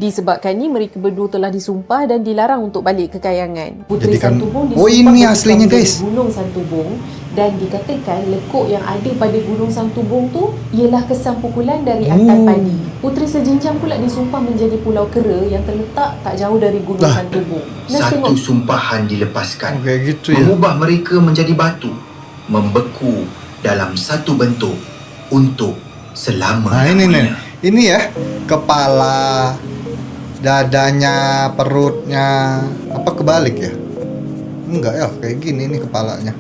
Disebabkannya mereka berdua telah disumpah dan dilarang untuk balik ke Kayangan. Puteri Santubong oh disumpah ini bertukar aslinya menjadi guys. Gunung Santubong dan dikatakan lekuk yang ada pada Gunung Santubong tu ialah kesan pukulan dari Atan Padi. Puteri Sejinjang pula disumpah menjadi Pulau Kera yang terletak tak jauh dari Gunung Santubong. Satu sumpahan dilepaskan, gitu ya. mengubah mereka menjadi batu, membeku dalam satu bentuk untuk selama-lamanya. Ini ya, kepala, dadanya, perutnya, apa kebalik ya? Enggak ya, kayak gini nih kepalanya.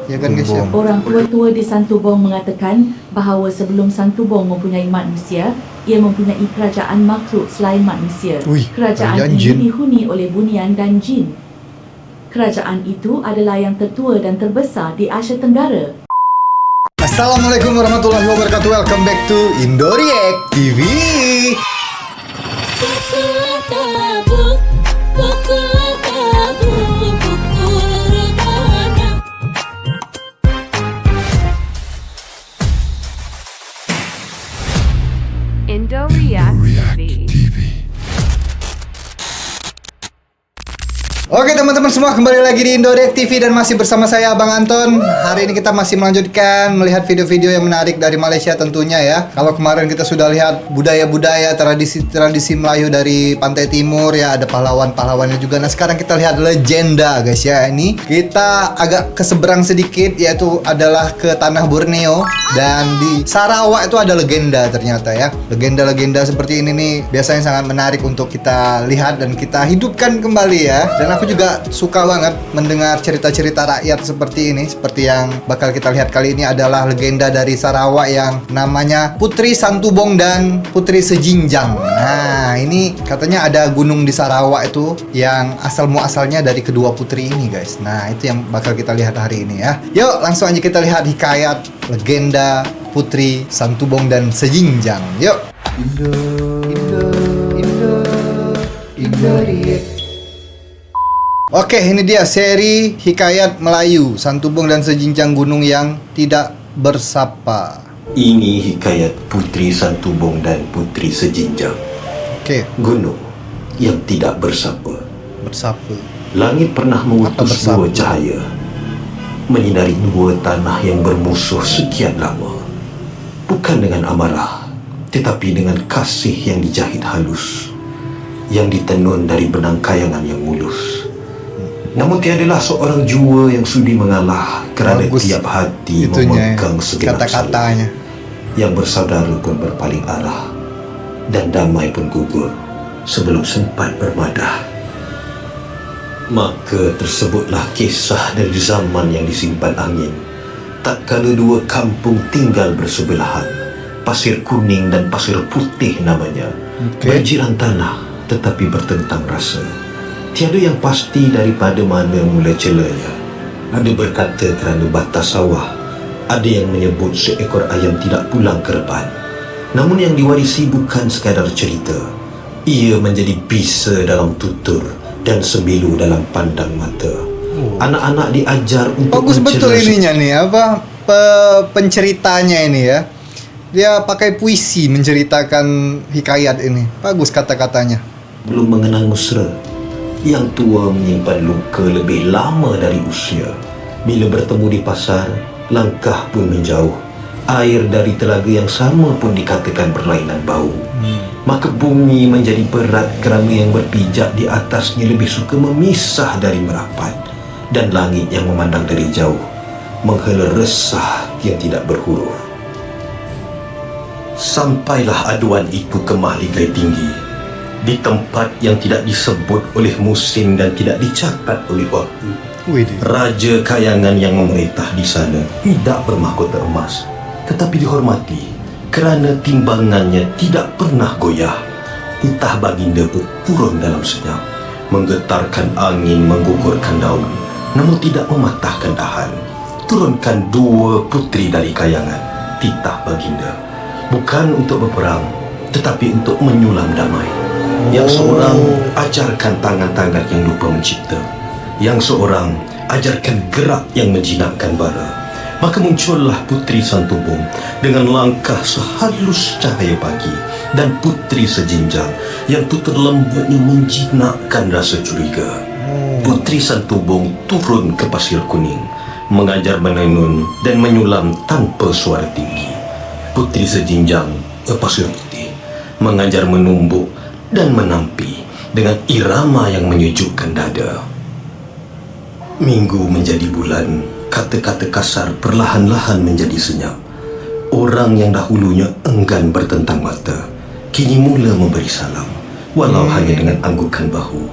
Ya kan guys ya? Orang tua-tua di Santubong mengatakan bahawa sebelum Santubong mempunyai manusia, ia mempunyai kerajaan makhluk selain manusia. Kerajaan ini jin. dihuni oleh bunian dan jin. Kerajaan itu adalah yang tertua dan terbesar di Asia Tenggara. Assalamualaikum warahmatullahi wabarakatuh. Welcome back to Indoreact TV. Indoreact TV. Oke teman-teman semua, kembali lagi di Indoreact TV dan masih bersama saya Abang Anton. Hari ini kita masih melanjutkan melihat video-video yang menarik dari Malaysia tentunya ya. Kalau kemarin kita sudah lihat budaya-budaya, tradisi Melayu dari pantai timur ya, ada pahlawan-pahlawannya juga. Nah sekarang kita lihat legenda guys ya. Ini kita agak ke seberang sedikit, yaitu adalah ke tanah Borneo. Dan di Sarawak itu ada legenda ternyata ya. Legenda-legenda seperti ini nih biasanya sangat menarik untuk kita lihat dan kita hidupkan kembali ya. Dan aku juga suka banget mendengar cerita-cerita rakyat seperti ini. Seperti yang bakal kita lihat kali ini adalah legenda dari Sarawak yang namanya Puteri Santubong dan Puteri Sejinjang. Nah ini katanya ada gunung di Sarawak itu yang asal-muasalnya dari kedua putri ini guys. Nah itu yang bakal kita lihat hari ini ya. Yuk langsung aja kita lihat hikayat legenda Puteri Santubong dan Sejinjang. Yuk. Indoreact. Oke, ini dia seri hikayat Melayu Santubong dan Sejinjang Gunung yang Tidak Bersapa. Ini hikayat Puteri Santubong dan Puteri Sejinjang. Oke, Gunung yang tidak bersapa. bersapa. Langit pernah mengutus bersapa? dua cahaya menyinari dua tanah yang bermusuh sekian lama. Bukan dengan amarah, tetapi dengan kasih yang dijahit halus, yang ditenun dari benang kayangan yang mulus. Namun tiadalah seorang jua yang sudi mengalah kerana Bagus tiap hati itunya, memegang segenap kata-katanya. yang bersaudara pun berpaling arah dan damai pun gugur sebelum sempat bermadah. Maka tersebutlah kisah dari zaman yang disimpan angin. Tak kala dua kampung tinggal bersebelahan, pasir kuning dan pasir putih namanya. Berjiran tanah tetapi bertentang rasa. Tiada yang pasti daripada mana mula celanya. Ada berkata kerana batas sawah, ada yang menyebut seekor ayam tidak pulang ke reban. Namun yang diwarisi bukan sekadar cerita. Ia menjadi bisa dalam tutur dan sembilu dalam pandang mata. Anak-anak diajar untuk Bagus betul ininya nih, apa penceritanya ini ya. Dia pakai puisi menceritakan hikayat ini. Bagus kata-katanya. belum mengenal mesra. Yang tua menyimpan luka lebih lama dari usia. Bila bertemu di pasar, langkah pun menjauh. Air dari telaga yang sama pun dikatakan berlainan bau. Maka bumi menjadi berat kerana yang berpijak di atasnya lebih suka memisah dari merapat. Dan langit yang memandang dari jauh menghela resah yang tidak berhuruf. Sampailah aduan itu ke mahligai tinggi, di tempat yang tidak disebut oleh musim dan tidak dicatat oleh waktu. Raja Kayangan yang memerintah di sana tidak bermahkota emas, tetapi dihormati kerana timbangannya tidak pernah goyah. Titah baginda pun turun dalam senyap, menggetarkan angin, menggugurkan daun, namun tidak mematahkan dahan. Turunkan dua puteri dari Kayangan, titah baginda, bukan untuk berperang, tetapi untuk menyulam damai. Yang seorang ajarkan tangan-tangan yang lupa mencipta, yang seorang ajarkan gerak yang menjinakkan bara. Maka muncullah Puteri Santubong dengan langkah sehalus cahaya pagi, dan putri sejinjang yang tutur lembutnya menjinakkan rasa curiga. Putri Santubong turun ke pasir kuning, mengajar menenun dan menyulam tanpa suara tinggi. Putri sejinjang ke pasir putih, mengajar menumbuk dan menampi dengan irama yang menyejukkan dada. Minggu menjadi bulan, kata-kata kasar perlahan-lahan menjadi senyap. Orang yang dahulunya enggan bertentang mata, kini mula memberi salam, walau hanya dengan anggukan bahu.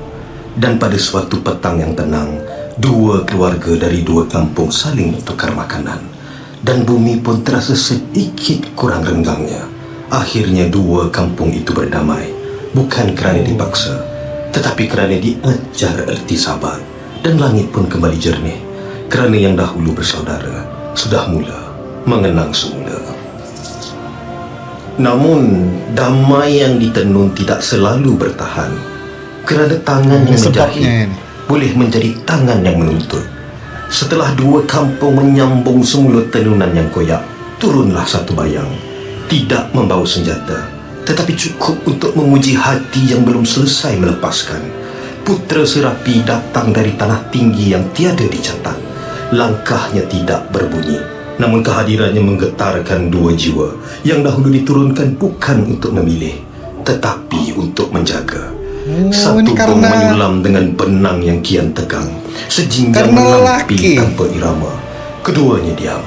Dan pada suatu petang yang tenang, dua keluarga dari dua kampung saling bertukar makanan. Dan bumi pun terasa sedikit kurang renggangnya. Akhirnya dua kampung itu berdamai, bukan kerana dipaksa, tetapi kerana diajar erti sabar. Dan langit pun kembali jernih, kerana yang dahulu bersaudara sudah mula mengenang semula. Namun, damai yang ditenun tidak selalu bertahan, kerana tangan yang menjahit boleh menjadi tangan yang menuntut. Setelah dua kampung menyambung semula tenunan yang koyak, turunlah satu bayang, tidak membawa senjata, tetapi cukup untuk menguji hati yang belum selesai melepaskan. Putera Serapi datang dari tanah tinggi yang tiada dicatat. Langkahnya tidak berbunyi, namun kehadirannya menggetarkan dua jiwa yang dahulu diturunkan bukan untuk memilih, tetapi untuk menjaga. Santubong menyulam dengan benang yang kian tegang, sejinjang menampi tanpa irama. Keduanya diam,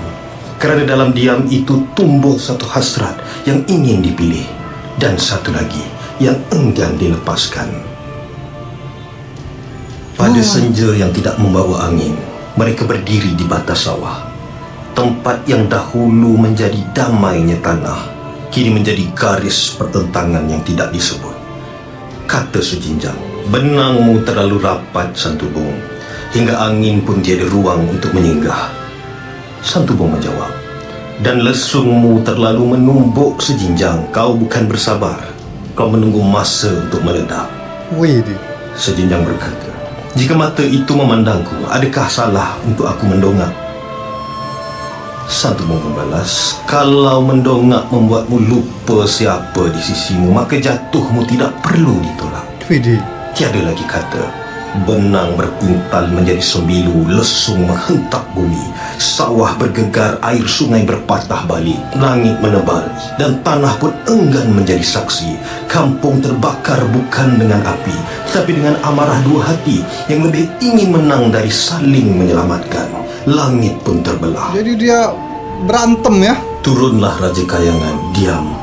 kerana dalam diam itu tumbuh satu hasrat yang ingin dipilih, dan satu lagi yang enggan dilepaskan. Pada senja yang tidak membawa angin, mereka berdiri di batas sawah. Tempat yang dahulu menjadi damainya tanah, kini menjadi garis pertentangan yang tidak disebut. Kata sejinjang, benangmu terlalu rapat, Santubong, hingga angin pun tiada ruang untuk menyinggah. Santubong menjawab, dan lesungmu terlalu menumbuk, Sejinjang. Kau bukan bersabar, kau menunggu masa untuk meledak. Sejinjang berkata, jika mata itu memandangku, adakah salah untuk aku mendongak? Santubong membalas, kalau mendongak membuatmu lupa siapa di sisimu, maka jatuhmu tidak perlu ditolak. Tiada lagi kata. Benang berpintal menjadi sembilu, lesung menghentak bumi, sawah bergegar, air sungai berpatah balik, langit menebal, dan tanah pun enggan menjadi saksi. Kampung terbakar bukan dengan api, tetapi dengan amarah dua hati yang lebih ingin menang dari saling menyelamatkan. Langit pun terbelah. Jadi dia berantem ya. Turunlah Raja Kayangan, diam.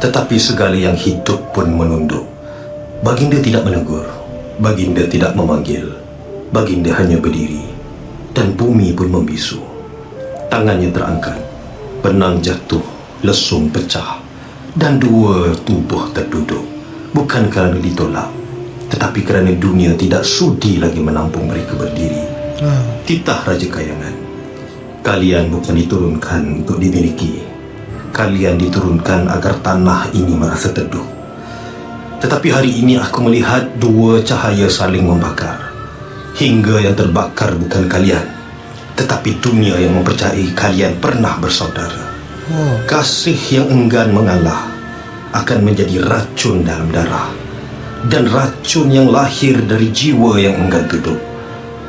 Tetapi segala yang hidup pun menunduk. Baginda tidak menegur, Baginda tidak memanggil, Baginda hanya berdiri, dan bumi pun membisu. Tangannya terangkat, benang jatuh, lesung pecah, dan dua tubuh terduduk. Bukan kerana ditolak, tetapi kerana dunia tidak sudi lagi menampung mereka berdiri. Titah Raja Kayangan, kalian bukan diturunkan untuk dimiliki. Kalian diturunkan agar tanah ini merasa teduh. Tetapi hari ini aku melihat dua cahaya saling membakar. Hingga yang terbakar bukan kalian, tetapi dunia yang mempercayai kalian pernah bersaudara. Kasih yang enggan mengalah akan menjadi racun dalam darah. Dan racun yang lahir dari jiwa yang enggan tutup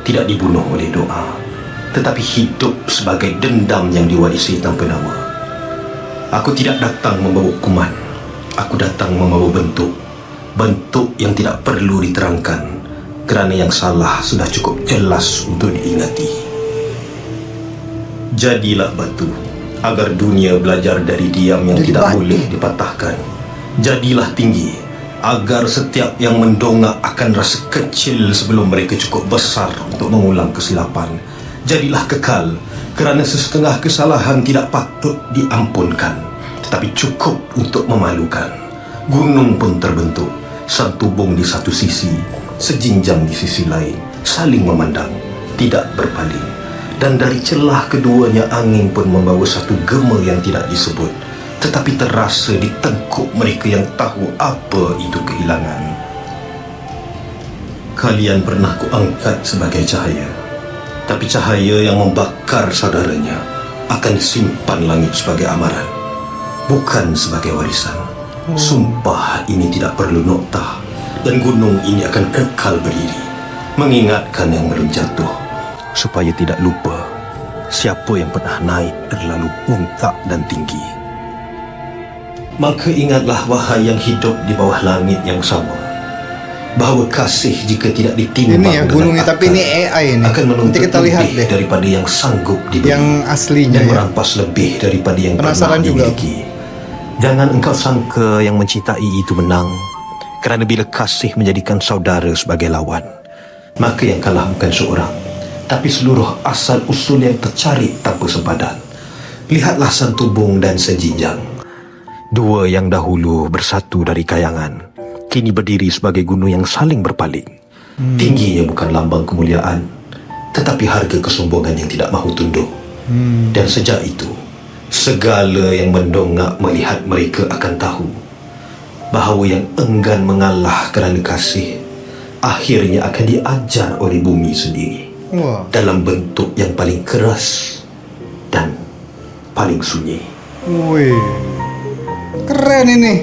tidak dibunuh oleh doa, tetapi hidup sebagai dendam yang diwarisi tanpa nama. Aku tidak datang membawa hukuman, aku datang membawa bentuk. Bentuk yang tidak perlu diterangkan, kerana yang salah sudah cukup jelas untuk diingati. Jadilah batu, agar dunia belajar dari diam yang tidak boleh dipatahkan. Jadilah tinggi, agar setiap yang mendongak akan rasa kecil sebelum mereka cukup besar untuk mengulang kesilapan. Jadilah kekal, kerana sesetengah kesalahan tidak patut diampunkan, tetapi cukup untuk memalukan. Gunung pun terbentuk, Santubong di satu sisi, Sejinjang di sisi lain, saling memandang, tidak berpaling. Dan dari celah keduanya angin pun membawa satu gema yang tidak disebut, tetapi terasa di tengkuk mereka yang tahu apa itu kehilangan. Kalian pernah kuangkat sebagai cahaya, tapi cahaya yang membakar saudaranya akan disimpan langit sebagai amaran, bukan sebagai warisan. Sumpah ini tidak perlu noktah, dan gunung ini akan kekal berdiri, mengingatkan yang belum jatuh, supaya tidak lupa siapa yang pernah naik terlalu puncak dan tinggi. Maka ingatlah wahai yang hidup di bawah langit yang sama, bahawa kasih jika tidak ditimbang Ini ya gunungnya, dengan tapi ini AI ini. akan Nanti menuntut kita lihat lebih deh. daripada yang sanggup diberi, Yang aslinya dan ya. merampas lebih daripada yang Penasaran pernah juga. dimiliki. Jangan engkau sangka yang mencintai itu menang, kerana bila kasih menjadikan saudara sebagai lawan, maka yang kalah bukan seorang, tapi seluruh asal usul yang tercari tanpa sempadan. Lihatlah Santubong dan Sejinjang, dua yang dahulu bersatu dari kayangan, kini berdiri sebagai gunung yang saling berpaling. Tingginya bukan lambang kemuliaan, tetapi harga kesombongan yang tidak mahu tunduk. Dan sejak itu, segala yang mendongak melihat mereka akan tahu bahawa yang enggan mengalah kerana kasih akhirnya akan diajar oleh bumi sendiri. Wah. Dalam bentuk yang paling keras dan paling sunyi. Wih. Keren ini.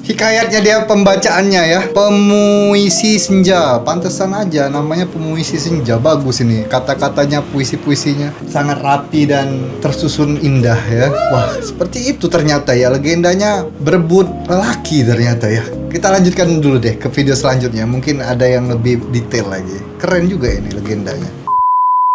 Hikayatnya dia, pembacaannya ya. Pemuisi Senja. Pantesan aja namanya Pemuisi Senja. Bagus ini. Kata-katanya, puisi-puisinya sangat rapi dan tersusun indah ya. Wah, seperti itu ternyata ya. Legendanya berebut lelaki ternyata ya. Kita lanjutkan dulu deh ke video selanjutnya. Mungkin ada yang lebih detail lagi. Keren juga ini legendanya.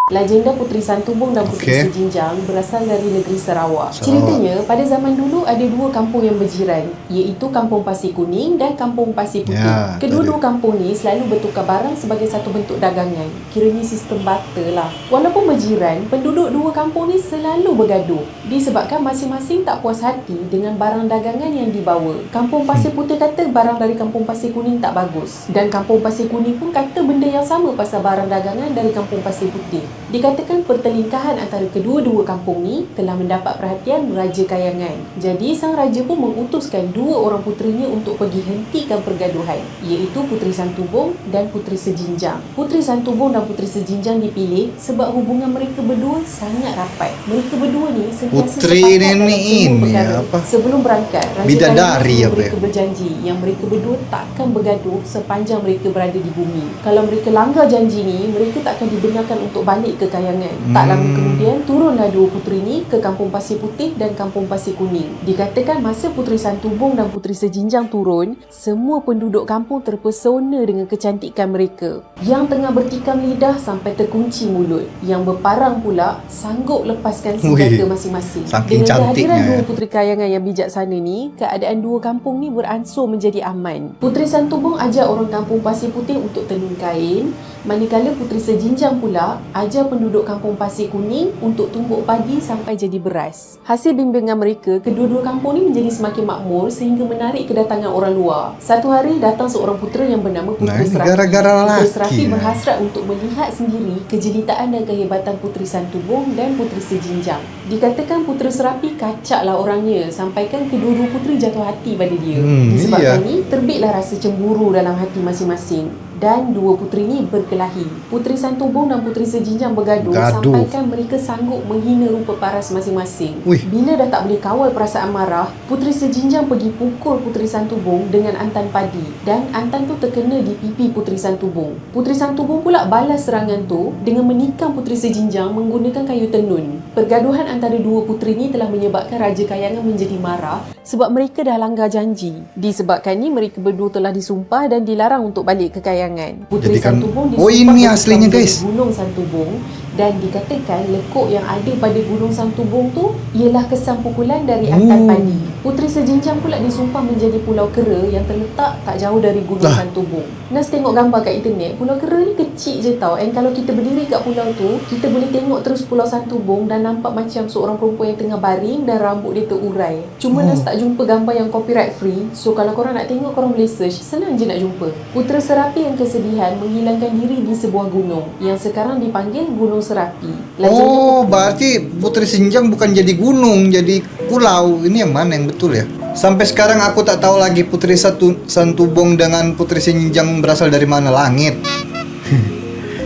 Legenda Puteri Santubong dan Puteri Okey. Sejinjang berasal dari negeri Sarawak. Sarawak. Ceritanya, pada zaman dulu ada dua kampung yang berjiran, iaitu Kampung Pasir Kuning dan Kampung Pasir Putih. Ya, Kedua-dua tadi. kampung ni selalu bertukar barang sebagai satu bentuk dagangan. Kiranya sistem barter lah. Walaupun berjiran, penduduk dua kampung ni selalu bergaduh disebabkan masing-masing tak puas hati dengan barang dagangan yang dibawa. Kampung Pasir Putih kata barang dari Kampung Pasir Kuning tak bagus, dan Kampung Pasir Kuning pun kata benda yang sama pasal barang dagangan dari Kampung Pasir Putih. Dikatakan pertelingkahan antara kedua-dua kampung ni telah mendapat perhatian Raja Kayangan. Jadi sang raja pun mengutuskan dua orang puterinya untuk pergi hentikan pergaduhan, iaitu Puteri Santubong dan Puteri Sejinjang. Puteri Santubong dan Puteri Sejinjang dipilih sebab hubungan mereka berdua sangat rapat. Mereka berdua ni sentiasa Puteri sepakat ni dalam semua ini perkara. apa? Sebelum berangkat, Raja Bidadari Kayangan apa suruh ya? mereka berjanji yang mereka berdua takkan bergaduh sepanjang mereka berada di bumi. Kalau mereka langgar janji ni, mereka takkan dibenarkan untuk balik ke Kayangan. Tak lama kemudian, turunlah dua puteri ni ke Kampung Pasir Putih dan Kampung Pasir Kuning. Dikatakan masa Puteri Santubong dan Puteri Sejinjang turun, semua penduduk kampung terpesona dengan kecantikan mereka. Yang tengah bertikam lidah sampai terkunci mulut. Yang berparang pula sanggup lepaskan senjata Wih, masing-masing. saking Dengan cantiknya kehadiran ya. dua puteri kayangan yang bijaksana ni, keadaan dua kampung ni beransur menjadi aman. Puteri Santubong ajar orang Kampung Pasir Putih untuk tenun kain, manakala Puteri Sejinjang pula ajar penduduk Kampung Pasir Kuning untuk tumbuk padi sampai jadi beras. Hasil bimbingan mereka, kedua-dua kampung ni menjadi semakin makmur sehingga menarik kedatangan orang luar. Satu hari datang seorang putera yang bernama Nah, Puteri ini Serapi. gara-gara Puteri lelaki Serapi ni. berhasrat untuk melihat sendiri kejelitaan dan kehebatan Puteri Santubong dan Puteri Sejinjang. Dikatakan Puteri Serapi kacaklah orangnya, sampaikan kedua-dua puteri jatuh hati pada dia. Disebabkan iya. ni, terbitlah rasa cemburu dalam hati masing-masing. Dan dua puteri ni berkelahi. Puteri Santubong dan Puteri Sejinjang bergaduh sampaikan mereka sanggup menghina rupa paras masing-masing. Wih. Bila dah tak boleh kawal perasaan marah, Puteri Sejinjang pergi pukul Puteri Santubong dengan antan padi, dan antan tu terkena di pipi Puteri Santubong. Puteri Santubong pula balas serangan tu dengan menikam Puteri Sejinjang menggunakan kayu tenun. Pergaduhan antara dua puteri ni telah menyebabkan Raja Kayangan menjadi marah sebab mereka dah langgar janji. Disebabkan ni mereka berdua telah disumpah dan dilarang untuk balik ke Kayangan. Puteri Jadikan- Santubong Oh, disumpah ini bertukar aslinya, menjadi guys. Gunung Santubong, dan dikatakan lekuk yang ada pada Gunung Santubong tu ialah kesan pukulan dari antan padi. Puteri Sejinjang pula disumpah menjadi pulau kera yang terletak tak jauh dari Gunung Santubong. Nas tengok gambar kat internet, pulau kera ni kecil je tau, and kalau kita berdiri kat pulau tu, kita boleh tengok terus Pulau Santubong dan nampak macam seorang perempuan yang tengah baring dan rambut dia terurai. Cuma Nas tak jumpa gambar yang copyright free, so kalau korang nak tengok, korang boleh search, senang je nak jumpa. Putera Serapi yang kesedihan menghilangkan diri di sebuah gunung yang sekarang dipanggil Gunung Serapi. Oh, berarti Puteri Sejinjang bukan jadi gunung, jadi pulau. Ini yang mana yang betul ya? Sampai sekarang aku tak tahu lagi Puteri Santubong dengan Puteri Sejinjang berasal dari mana. Langit.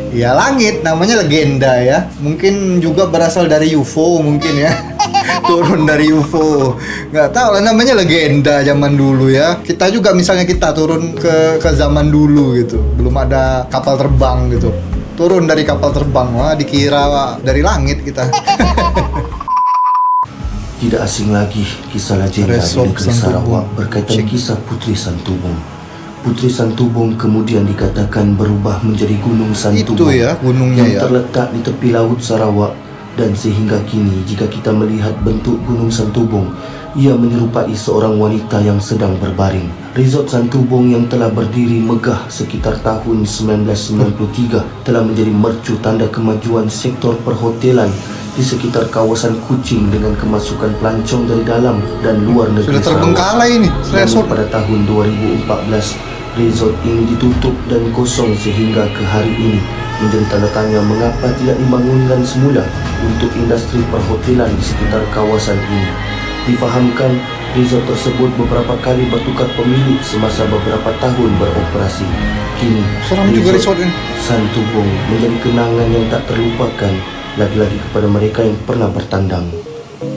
Ya langit, namanya legenda ya. Mungkin juga berasal dari UFO mungkin ya. turun dari UFO. Nggak tahu lah, namanya legenda zaman dulu ya. Kita juga misalnya kita turun ke zaman dulu gitu, belum ada kapal terbang gitu, turun dari kapal terbang, wah dikira dari langit kita. Tidak asing lagi kisah legenda di Resort negeri Sarawak berkaitan kisah Putri Santubong. Putri Santubong kemudian dikatakan berubah menjadi Gunung Santubong Itu ya gunungnya yang ya. terletak di tepi laut Sarawak, dan sehingga kini jika kita melihat bentuk Gunung Santubong, ia menyerupai seorang wanita yang sedang berbaring. Resort Santubong yang telah berdiri megah sekitar tahun 1993 telah menjadi mercu tanda kemajuan sektor perhotelan di sekitar kawasan Kuching dengan kemasukan pelancong dari dalam dan luar negeri. Sudah terbengkalai ini resort. Namun pada tahun 2014, resort ini ditutup dan kosong sehingga ke hari ini menjadi tanda tanya mengapa tidak dibangunkan semula untuk industri perhotelan di sekitar kawasan ini. Difahamkan, resort tersebut beberapa kali bertukar pemilik semasa beberapa tahun beroperasi. Kini, Seram juga resort ini. Santubong menjadi kenangan yang tak terlupakan, lagi-lagi kepada mereka yang pernah bertandang.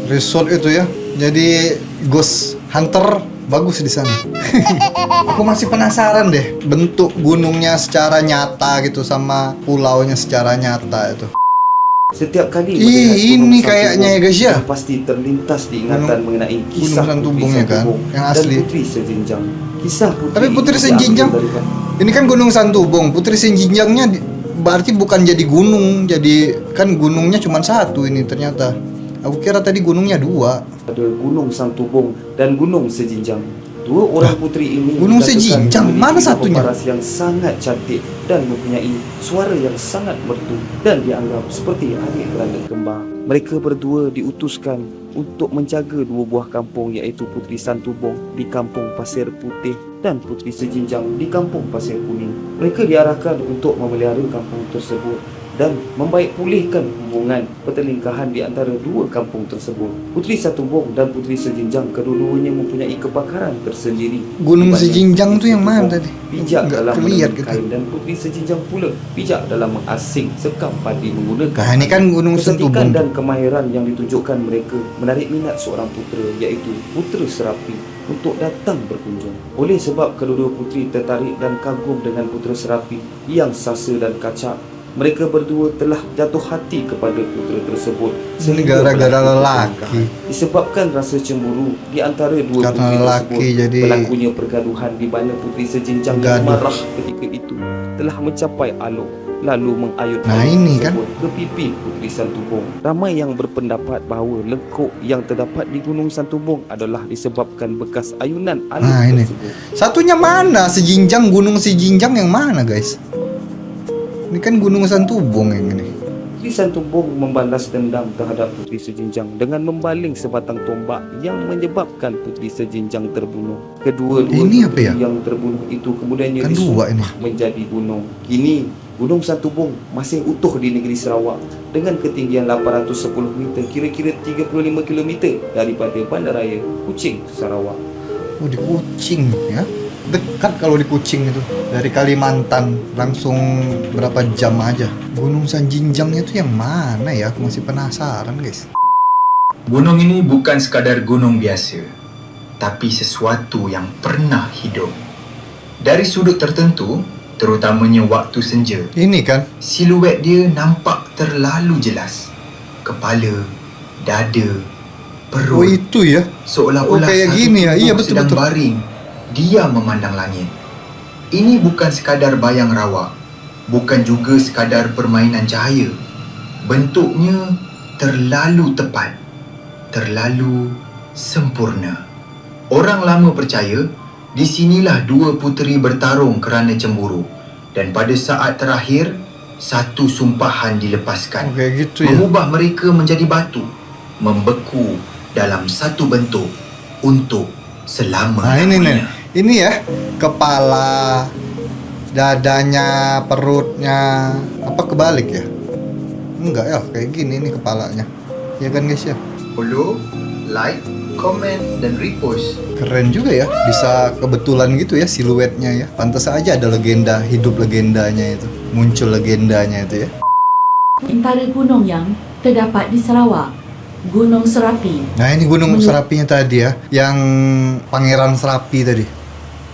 Resort itu ya, jadi ghost hunter bagus di sana. Aku masih penasaran deh bentuk gunungnya secara nyata gitu sama pulaunya secara nyata itu. Setiap kali Ini kayaknya ya guys ya. pasti terlintas diingatan mengenai kisah Gunung Putri Santubongnya kan, Santubong yang dan asli. Putri Sejinjang. Kisah Putri Tapi Putri itu Sejinjang, diambil daripada- ini kan Gunung Santubong, Putri Sejinjangnya berarti bukan jadi gunung, jadi kan gunungnya cuma satu ini ternyata. Aku kira tadi gunungnya dua. ada Gunung Santubong dan Gunung Sejinjang. Dua orang putri ini Gunung dikatakan Sejinjang, memiliki mana satunya? paras yang sangat cantik dan mempunyai suara yang sangat merdu dan dianggap seperti adik beradik kembar. Mereka berdua diutuskan untuk menjaga dua buah kampung, iaitu Putri Santubong di Kampung Pasir Putih dan Putri Sejinjang di Kampung Pasir Kuning. Mereka diarahkan untuk memelihara kampung tersebut dan membaik pulihkan hubungan pertelingkahan di antara dua kampung tersebut. Putri Santubong dan Putri Sejinjang kedua-duanya mempunyai kebakaran tersendiri. Gunung Dibanding Sejinjang Putri tu yang mana Santubong tadi? bijak Nggak dalam kelihatan menenun gitu. kain dan Putri Sejinjang pula bijak dalam mengasing sekam padi menggunakan. Nah, ini kan Gunung Kecantikan Santubong. dan kemahiran yang ditunjukkan mereka menarik minat seorang putera, iaitu Putera Serapi, untuk datang berkunjung. Oleh sebab kedua-dua puteri tertarik dan kagum dengan Putera Serapi yang sasa dan kacak, mereka berdua telah jatuh hati kepada putera tersebut. Ini sehingga gara-gara berlaku lelaki. pertengkaran. Disebabkan rasa cemburu di antara dua Karena puteri lelaki tersebut, jadi- berlakunya pergaduhan di mana Puteri Sejinjang yang Gaduh. marah ketika itu telah mencapai Alok, lalu mengayut Nah, Alok ini kan. tersebut ke pipi Puteri Santubong. Ramai yang berpendapat bahawa lekuk yang terdapat di Gunung Santubong adalah disebabkan bekas ayunan Alok Nah, ini. tersebut. Satunya mana? Sejinjang, Gunung Sejinjang yang mana guys? Ini kan Gunung Santubong yang ini. Puteri Santubong membalas dendam terhadap Puteri Sejinjang dengan membaling sebatang tombak yang menyebabkan Puteri Sejinjang terbunuh. Kedua-dua Ini apa puteri ya? yang terbunuh itu kemudiannya Kan dua ini. menjadi gunung. Kini Gunung Santubong masih utuh di negeri Sarawak dengan ketinggian 810 meter, kira-kira 35 km daripada Bandaraya Kuching, Sarawak. Oh, di Kuching ya. Dekat kalau di Kuching itu. Dari Kalimantan langsung berapa jam aja. Gunung Sejinjangnya itu yang mana ya? Aku masih penasaran guys. Gunung ini bukan sekadar gunung biasa, tapi sesuatu yang pernah hidup. Dari sudut tertentu, terutamanya waktu senja, Ini kan. siluet dia nampak terlalu jelas. Kepala, dada, Oh perut, itu ya. seolah-olah Oh, kayak satu gini ya. tubuh Iya, betul, sedang betul. baring, dia memandang langit. Ini bukan sekadar bayang rawak, bukan juga sekadar permainan cahaya. Bentuknya terlalu tepat, terlalu sempurna. Orang lama percaya di sinilah dua puteri bertarung kerana cemburu, dan pada saat terakhir satu sumpahan Oh, dilepaskan, kayak gitu ya. mengubah mereka menjadi batu, membeku dalam satu bentuk untuk Nah, selama-lamanya. ini nih. Ini ya, kepala, dadanya, perutnya, apa kebalik ya? Enggak ya, kayak gini nih kepalanya. Ya kan guys ya? Follow, like, comment, dan repost. Keren juga ya, bisa kebetulan gitu ya siluetnya ya. Pantas aja ada legenda, hidup legendanya itu. Muncul legendanya itu ya. Antara gunung yang terdapat di Sarawak. Gunung Serapi. Nah ini Gunung Serapinya tadi ya, yang Pangeran Serapi tadi.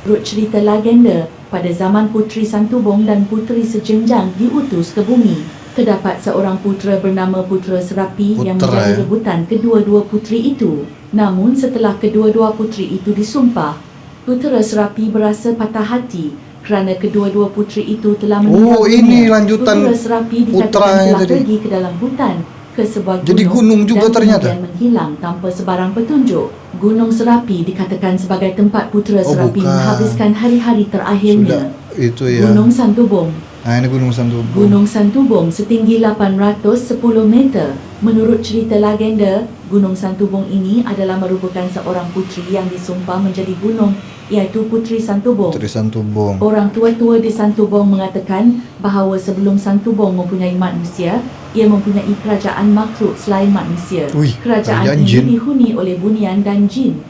Menurut cerita legenda, pada zaman Puteri Santubong dan Puteri Sejenjang diutus ke bumi, terdapat seorang putera bernama Putera Serapi yang menjadi rebutan kedua-dua puteri itu. Namun setelah kedua-dua puteri itu disumpah, Putera Serapi berasa patah hati kerana kedua-dua puteri itu telah meninggal dunia. Ini lanjutan Putera Serapi dikatakan telah pergi ke dalam hutan ke sebuah gunung, jadi gunung juga dan ternyata kemudian menghilang tanpa sebarang petunjuk. Gunung Serapi dikatakan sebagai tempat Putera Serapi menghabiskan hari-hari terakhirnya. Itu ya. Gunung Santubong. Nah ini Gunung Santubong. Gunung Santubong setinggi 810 meter. Menurut cerita legenda, Gunung Santubong ini adalah merupakan seorang puteri yang disumpah menjadi gunung, iaitu Puteri Santubong. Puteri Santubong. Orang tua-tua di Santubong mengatakan bahawa sebelum Santubong mempunyai manusia, ia mempunyai kerajaan makhluk selain manusia. Kerajaan ini dihuni oleh bunian dan jin.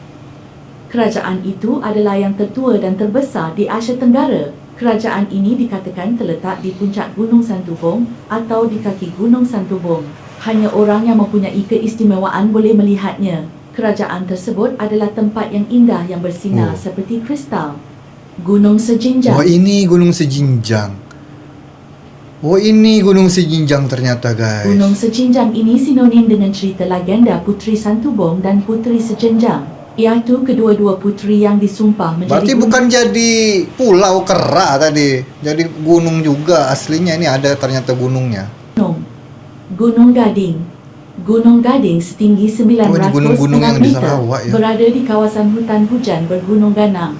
Kerajaan itu adalah yang tertua dan terbesar di Asia Tenggara. Kerajaan ini dikatakan terletak di puncak Gunung Santubong atau di kaki Gunung Santubong. Hanya orang yang mempunyai keistimewaan boleh melihatnya. Kerajaan tersebut adalah tempat yang indah yang bersinar seperti kristal. Gunung Sejinjang. Ini Gunung Sejinjang. Ini Gunung Sejinjang ternyata, guys. Gunung Sejinjang ini sinonim dengan cerita legenda Puteri Santubong dan Puteri Sejenjang, iaitu kedua-dua puteri yang disumpah menjadi berarti bukan jadi pulau kera tadi, jadi gunung juga aslinya. Ini ada ternyata gunungnya. Gunung Gading. Gunung Gading setinggi 906 meter, berada di kawasan hutan hujan bergunung ganang.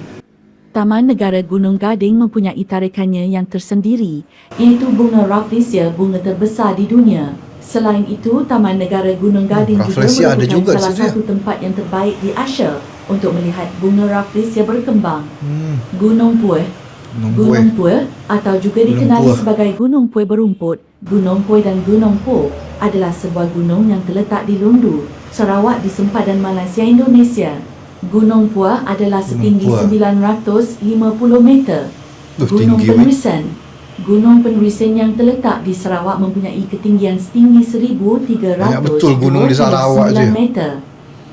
Taman Negara Gunung Gading mempunyai tarikannya yang tersendiri, iaitu bunga Rafflesia, bunga terbesar di dunia. Selain itu, Taman Negara Gunung Gading juga merupakan salah satu tempat yang terbaik di Asia untuk melihat bunga Rafflesia berkembang. Gunung Pueh. Gunung Pueh atau juga dikenali sebagai Gunung Pueh Berumput, Gunung Pueh dan Gunung Po adalah sebuah gunung yang terletak di Lundu, Sarawak di sempadan Malaysia, Indonesia. Gunung Pueh adalah setinggi 950 meter. Gunung Penrisan. Gunung Penrisan yang terletak di Sarawak mempunyai ketinggian setinggi 1,329 meter.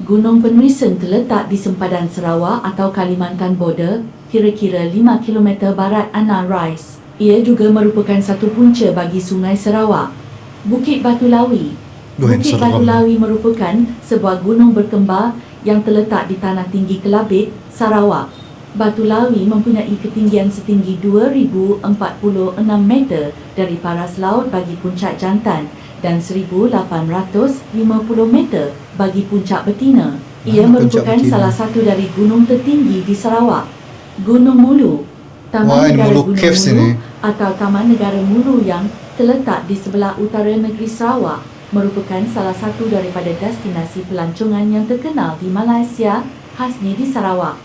Gunung Penrisan terletak di sempadan Sarawak atau Kalimantan Border, kira-kira 5 km barat Ana Rais. Ia juga merupakan satu punca bagi Sungai Sarawak. Bukit Batu Lawi. Bukit Batu Lawi merupakan sebuah gunung berkembar yang terletak di Tanah Tinggi Kelabit, Sarawak. Batu Lawi mempunyai ketinggian setinggi 2,046 meter dari paras laut bagi puncak jantan dan 1,850 meter bagi puncak betina. Ia merupakan salah satu dari gunung tertinggi di Sarawak. Gunung Mulu. Taman Negara Gunung Mulu atau Taman Negara Mulu yang terletak di sebelah utara negeri Sarawak merupakan salah satu daripada destinasi pelancongan yang terkenal di Malaysia, khasnya di Sarawak.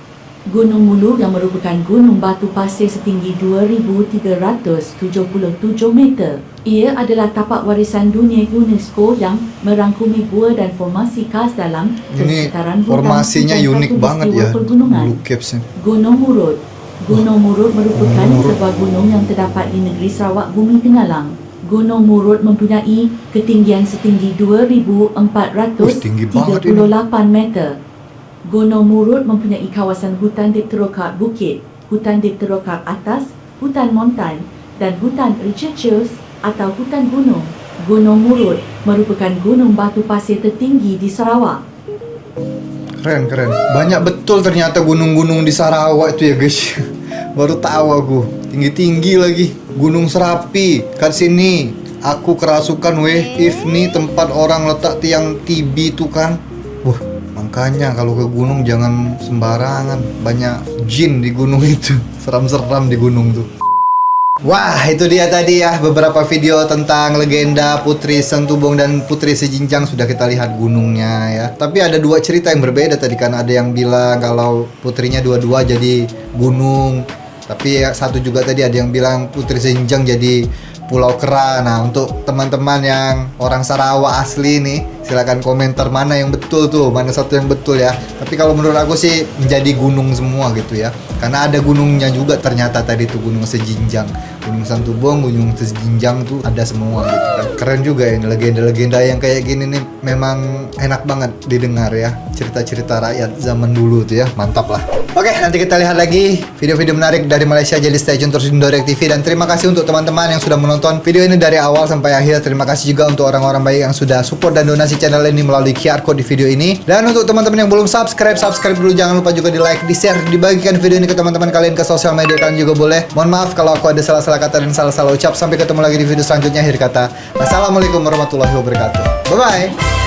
Gunung Mulu yang merupakan gunung batu pasir setinggi 2,377 meter. Ia adalah tapak warisan dunia UNESCO yang merangkumi gua dan formasi khas dalam persekitaran hutan. Formasinya unik banget ya. Gunung Murud. Gunung Murud merupakan sebuah gunung yang terdapat di negeri Sarawak, Bumi Kenalang. Gunung Murud mempunyai ketinggian setinggi 2,438 meter. Gunung Murud mempunyai kawasan hutan dipterokarp bukit, hutan dipterokarp atas, hutan montan, dan hutan ricerceous atau hutan gunung. Gunung Murud merupakan gunung batu pasir tertinggi di Sarawak. Keren. Banyak betul ternyata gunung-gunung di Sarawak itu ya, guys. Baru tahu aku. Tinggi-tinggi lagi. Gunung Serapi. Kat sini aku kerasukan if nih tempat orang letak tiang TB itu kan. Makanya kalau ke gunung jangan sembarangan. Banyak jin di gunung itu. Seram-seram di gunung tuh. Wah, itu dia tadi ya beberapa video tentang legenda Puteri Santubong dan Puteri Sejinjang. Sudah kita lihat gunungnya ya. Tapi ada dua cerita yang berbeda tadi kan. Ada yang bilang kalau putrinya dua-dua jadi gunung. Tapi ya, satu juga tadi ada yang bilang Puteri Sejinjang jadi pulau kera. Nah, untuk teman-teman yang orang Sarawak asli nih, Silakan komentar mana yang betul tuh, mana satu yang betul ya. Tapi kalau menurut aku sih menjadi gunung semua gitu ya. Karena ada gunungnya juga ternyata tadi tuh, gunung sejinjang. Gunung Santubong, gunung sejinjang tuh ada semua gitu kan. Keren juga ini legenda-legenda yang kayak gini nih, memang enak banget didengar ya. Cerita-cerita rakyat zaman dulu tuh ya, mantap lah. Oke, nanti kita lihat lagi video-video menarik dari Malaysia. Jadi stay tune terus di Indorek TV. Dan terima kasih untuk teman-teman yang sudah menonton video ini dari awal sampai akhir. Terima kasih juga untuk orang-orang baik yang sudah support dan donasi channel ini melalui QR Code di video ini. Dan untuk teman-teman yang belum subscribe dulu. Jangan lupa juga di like, di share, dibagikan video ini ke teman-teman kalian, ke sosial media kalian juga boleh. Mohon maaf kalau aku ada salah-salah kata dan salah-salah ucap. Sampai ketemu lagi di video selanjutnya. Akhir kata, wassalamualaikum warahmatullahi wabarakatuh. Bye-bye.